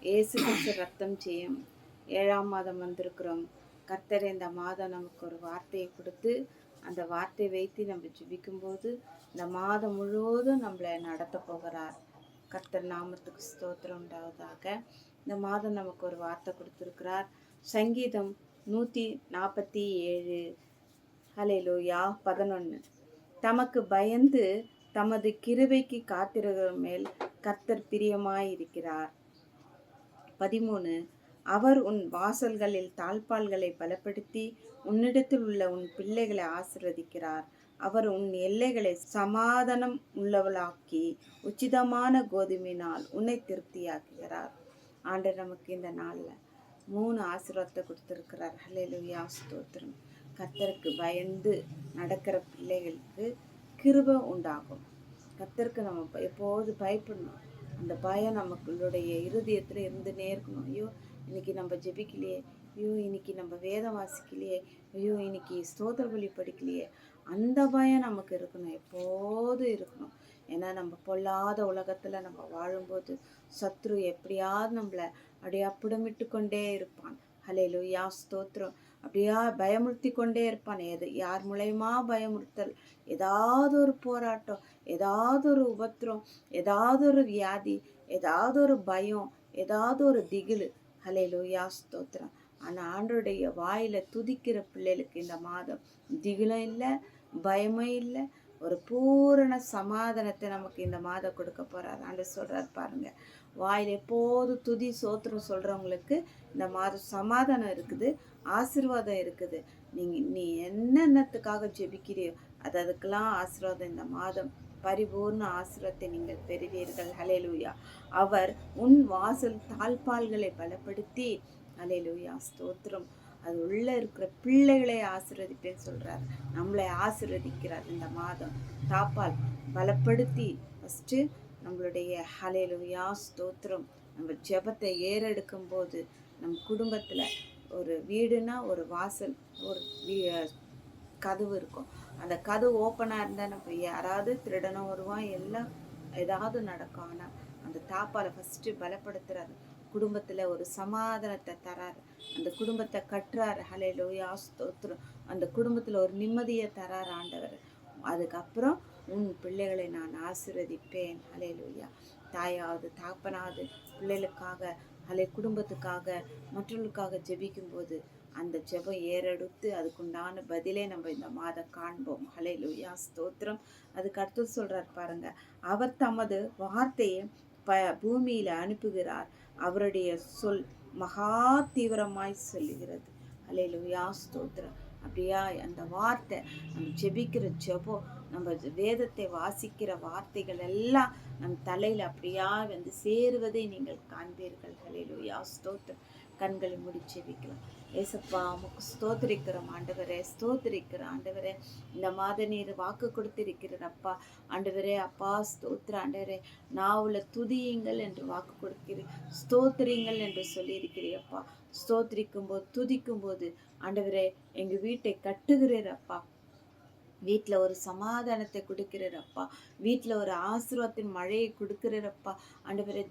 இயேசு கிறிஸ்து ரத்தம் செய்யும் 7ஆம் மாதம் வந்திருக்கிறோம். கர்த்தர் இந்த மாதம் நமக்கு ஒரு வார்த்தையை கொடுத்து அந்த வார்த்தையை வைத்து நம்ம ஜெபிக்கும்போது இந்த மாதம் முழுவதும் நம்மளை நடத்த போகிறார். கர்த்தர் நாமத்துக்கு ஸ்தோத்திரம் உண்டாவதாக. இந்த மாதம் நமக்கு ஒரு வார்த்தை கொடுத்திருக்கிறார். சங்கீதம் 147 ஹல்லேலூயா 11. தமக்கு பயந்து தமது கிருபைக்கு காத்திருக்கிற மேல் கர்த்தர் பிரியமாயிருக்கிறார். 13. அவர் உன் வாசல்களில் தாழ்பால்களை பலப்படுத்தி உன்னிடத்தில் உள்ள உன் பிள்ளைகளை ஆசீர்வதிக்கிறார். அவர் உன் எல்லைகளை சமாதானம் உள்ளவளாக்கி உச்சிதமான கோதுமையினால் உன்னை திருப்தியாக்குகிறார். ஆண்டவர் நமக்கு இந்த நாளில் 3 ஆசீர்வாதத்தை கொடுத்திருக்கிறார். ஹல்லேலூயா ஸ்தோத்திரம். கர்த்தருக்கு பயந்து நடக்கிற பிள்ளைகளுக்கு கிருபை உண்டாகும். கர்த்தருக்கு நம்ம எப்போது பயப்படணும். அந்த பயம் நமக்குள்ளுடைய இருதயத்தில் இருந்துனே இருக்கணும். ஐயோ இன்னைக்கு நம்ம ஜெபிக்கலையே, ஐயோ இன்னைக்கு நம்ம வேதம் வாசிக்கலையே, ஐயோ இன்னைக்கு ஸ்தோத்திர பலி படிக்கலையே, அந்த பயம் நமக்கு இருக்கணும், எப்போதும் இருக்கணும். ஏன்னா நம்ம பொல்லாத உலகத்தில் நம்ம வாழும்போது சத்ரு எப்படியாவது நம்மளை அப்படியே புடமிட்டு கொண்டே இருப்பான். ஹல்லேலூயா ஸ்தோத்திரம். அப்படியா பயமுறுத்தி கொண்டே இருப்பான். யார் மூலயமா பயமுறுத்தல், ஏதாவது ஒரு போராட்டம், ஏதாவது ஒரு உபத்திரம், ஏதாவது ஒரு வியாதி, ஏதாவது ஒரு பயம், ஏதாவது ஒரு திகிலு. ஹல்லேலூயா ஸ்தோத்திரம். ஆனால் ஆண்டவருடைய வாயில துதிக்கிற பிள்ளைகளுக்கு இந்த மாதம் திகிலும் இல்லை, பயமும் இல்லை, ஒரு பூரண சமாதானத்தை நமக்கு இந்த மாதம் கொடுக்க போறார். ஆண்டவர் சொல்றார் பாருங்க, வாயில் எப்போது துதி சோத்திரம் சொல்றவங்களுக்கு இந்த மாதம் சமாதானம் இருக்குது, ஆசீர்வாதம் இருக்குது. நீ என்னென்னத்துக்காக ஜெபிக்கிறியோ அதுக்கெல்லாம் ஆசீர்வாதம் இந்த மாதம் பரிபூர்ண ஆசீர்வாதத்தை நீங்கள் பெறுவீர்கள். ஹல்லேலூயா. அவர் உன் வாசல் தாழ்பால்களை பலப்படுத்தி, ஹல்லேலூயா ஸ்தோத்திரம், அது உள்ள இருக்கிற பிள்ளைகளை ஆசீர்வதிப்பேன்னு சொல்றார். நம்மளை ஆசீர்வதிக்கிறார் இந்த மாதம். தாப்பால் பலப்படுத்தி ஃபஸ்ட்டு நம்மளுடைய ஹல்லேலூயா ஸ்தோத்திரம், நம்ம ஜெபத்தை ஏறெடுக்கும் போது நம் குடும்பத்தில் ஒரு வீடுனா ஒரு வாசல், ஒரு கதவு இருக்கும். அந்த கதவு ஓப்பனாக இருந்தால் நம்ம யாராவது திருடனும் வருவான், எல்லாம் ஏதாவது நடக்கும். ஆனால் அந்த தாப்பால் ஃபஸ்ட்டு பலப்படுத்துறாரு, குடும்பத்தில் ஒரு சமாதானத்தை தராரு, அந்த குடும்பத்தை கட்டுறாரு. ஹல்லேலூயா ஸ்தோத்திரம். அந்த குடும்பத்தில் ஒரு நிம்மதியை தராரு ஆண்டவர். அதுக்கப்புறம் உன் பிள்ளைகளை நான் ஆசீர்வதிப்பேன். ஹல்லேலூயா. தாயாவது தாப்பனாவது பிள்ளைகளுக்காக குடும்பத்துக்காக மற்றவர்களுக்காக ஜெபிக்கும்போது அந்த ஜெபம் ஏறெடுத்து அதுக்குண்டான பதிலே நம்ம இந்த மாதம் காண்போம். ஹல்லேலூயா ஸ்தோத்திரம். அதுக்கு அடுத்து சொல்றார் பாருங்க, அவர் தமது வார்த்தையை பூமியில அனுப்புகிறார், அவருடைய சொல் மகா தீவிரமாய் சொல்லுகிறது. ஹல்லேலூயா ஸ்தோத்திரம். அப்படியா அந்த வார்த்தை, நம்ம ஜெபிக்கிற ஜெபம், நம்ம வேதத்தை வாசிக்கிற வார்த்தைகள் எல்லாம் நம் தலையில் அப்படியா வந்து சேருவதை நீங்கள் காண்பீர்கள். ஹல்லேலூயா ஸ்தோத்திரம். கண்களை மூடி ஜெபிக்கலாம். ஏசப்பா உமக்கு ஸ்தோத்திரிக்கிறோம் ஆண்டவரே, ஸ்தோத்திரிக்கிற ஆண்டவரே. இந்த மாத நீர் வாக்கு கொடுத்திருக்கிறப்பா ஆண்டவரே. அப்பா ஸ்தோத்திர ஆண்டவரே. நாவுல துதியுங்கள் என்று வாக்கு கொடுக்கிறீர், ஸ்தோத்திரிங்கள் என்று சொல்லியிருக்கிறீரப்பா. ஸ்தோத்திரிக்கும் போது துதிக்கும் போது ஆண்டவரே எங்கள் வீட்டை கட்டுகிறீரப்பா. வீட்டில் ஒரு சமாதானத்தை கொடுக்கிறப்பா, வீட்டில் ஒரு ஆசீர்வாதத்தின் மழையை கொடுக்கிறப்பா. ஆண்டவரை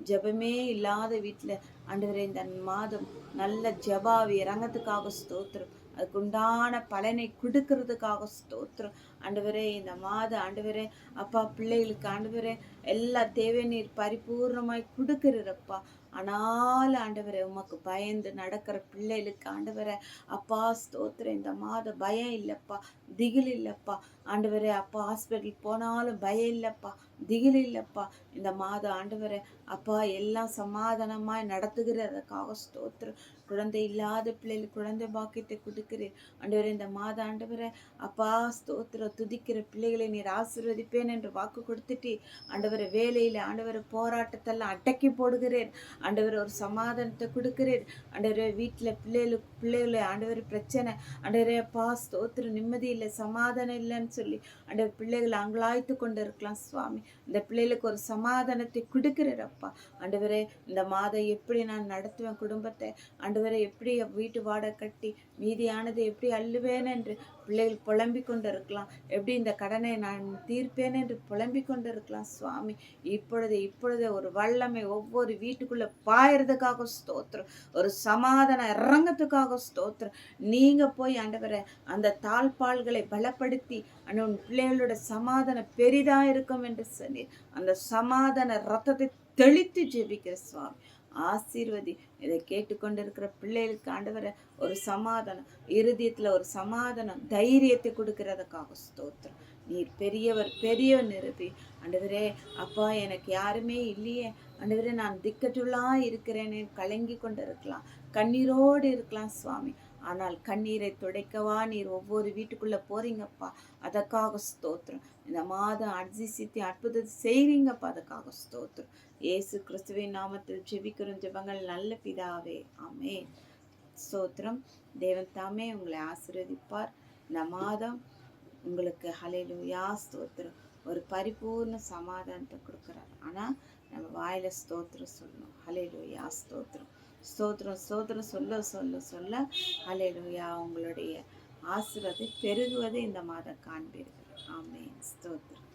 ஜெபமே இல்லாத வீட்டில் ஆண்டவரை இந்த மாதம் நல்ல ஜெபாவி இறங்கிறதுக்காக ஸ்தோத்திரம், அதுக்குண்டான பலனை கொடுக்கறதுக்காக ஸ்தோத்திரம் ஆண்டவரே. இந்த மாதம் ஆண்டவரே அப்பா பிள்ளைகளுக்கு ஆண்டவரே எல்லா தேவை நீர் பரிபூர்ணமாய் கொடுக்கிறப்பா. ஆனால் ஆண்டவரே உமக்கு பயந்து நடக்கிற பிள்ளைகளுக்கு ஆண்டவரே அப்பா ஸ்தோத்திரம், இந்த மாதம் பயம் இல்லைப்பா, திகில் இல்லைப்பா ஆண்டவரே. அப்பா ஹாஸ்பிட்டல் போனாலும் பயம் இல்லைப்பா, திகில் இல்லைப்பா. இந்த மாதம் ஆண்டவரே அப்பா எல்லாம் சமாதானமாய் நடத்துகிறதுக்காக ஸ்தோத்திரம். குழந்தை இல்லாத பிள்ளைகளுக்கு குழந்தை பாக்கியத்தை கொடுக்கிறேன் ஆண்டவரே. இந்த மாதம் ஆண்டவரே அப்பா ஸ்தோத்திரம், துதிக்கிற பிள்ளைகளை நீர் ஆசீர்வதிப்பேன் என்று வாக்கு கொடுத்துட்டு ஆண்டவரை வேலையில் ஆண்டவரை போராட்டத்தெல்லாம் அடக்கி போடுகிறேன் ஆண்டவர். ஒரு சமாதானத்தை கொடுக்கிறேன் ஆண்டவரே. வீட்டில் பிள்ளைகளை ஆண்டவர் பிரச்சனை ஆண்டவரே அப்பா ஸ்தோத்திரம், நிம்மதி இல்லை சமாதானம் இல்லைன்னு சொல்லி ஆண்டவர் பிள்ளைகளை அங்கலாய்த்து கொண்டு இருக்கலாம் சுவாமி. இந்த பிள்ளைகளுக்கு ஒரு சமாதானத்தை கொடுக்கிறப்பா ஆண்டவரே. இந்த மாதம் எப்படி நான் நடத்துவேன் குடும்பத்தை ஆண்டவரை, எப்படி வீட்டு வாடகை கட்டி மீதியானதை எப்படி அள்ளுவேன் என்று பிள்ளைகள் புலம்பிக் கொண்டு இருக்கலாம், எப்படி இந்த கடனை நான் தீர்ப்பேன் என்று புலம்பிக் கொண்டு இருக்கலாம் சுவாமி. இப்பொழுது ஒரு வல்லமை ஒவ்வொரு வீட்டுக்குள்ள பாயறதுக்காக ஸ்தோத்திரம். ஒரு சமாதானம் இறங்கத்துக்காக ஸ்தோத்திரம். நீங்க போய் ஆண்டவரே அந்த தாழ்பால்களை பலப்படுத்தி உன் பிள்ளைகளோட சமாதானம் பெரிதா இருக்கும் என்று சொல்லி அந்த சமாதான ரத்தத்தை தெளித்து ஜெபிக்கிற சுவாமி. ஆசீர்வதி. இதை கேட்டுக்கொண்டிருக்கிற பிள்ளைகளுக்கு ஆண்டவரை ஒரு சமாதானம், இருதயத்துல ஒரு சமாதானம், தைரியத்தை கொடுக்கறதுக்காக ஸ்தோத்திரம். நீர் பெரியவர், பெரியவர் நிரப்பி ஆண்டவரே, அப்பா எனக்கு யாருமே இல்லையே ஆண்டவரே, நான் திக்கற்றுள்ளா இருக்கிறேனே கலங்கி கொண்டு இருக்கலாம், கண்ணீரோடு இருக்கலாம் சுவாமி. ஆனால் கண்ணீரை துடைக்கவா நீர் ஒவ்வொரு வீட்டுக்குள்ள போறீங்கப்பா. அதற்காக ஸ்தோத்திரம். இந்த மாதம் அதிசயத்தை அற்புதத்தை செய்றீங்கப்பா, அதுக்காக ஸ்தோத்திரம். இயேசு கிறிஸ்துவின் நாமத்தில் ஜெபிக்கிறோம் ஜெபங்கள் நல்ல பிதாவே, ஆமென். ஸ்தோத்திரம். தேவன் தாமே உங்களை ஆசீர்வதிப்பார். இந்த மாதம் உங்களுக்கு ஹல்லேலூயா ஸ்தோத்திரம் ஒரு பரிபூர்ண சமாதானத்தை கொடுக்குறார். ஆனா நம்ம வாயில ஸ்தோத்திரம் சொல்லணும். ஹல்லேலூயா ஸ்தோத்திரம் ஸ்தோத்திரம் ஸ்தோத்திரம் சொல்ல சொல்ல சொல்ல ஹல்லேலூயா உங்களுடைய ஆசீர்வாதத்தை பெருகுவதை இந்த மாதம் காண்பீர்கள். ஆமென். ஸ்தோத்திரம்.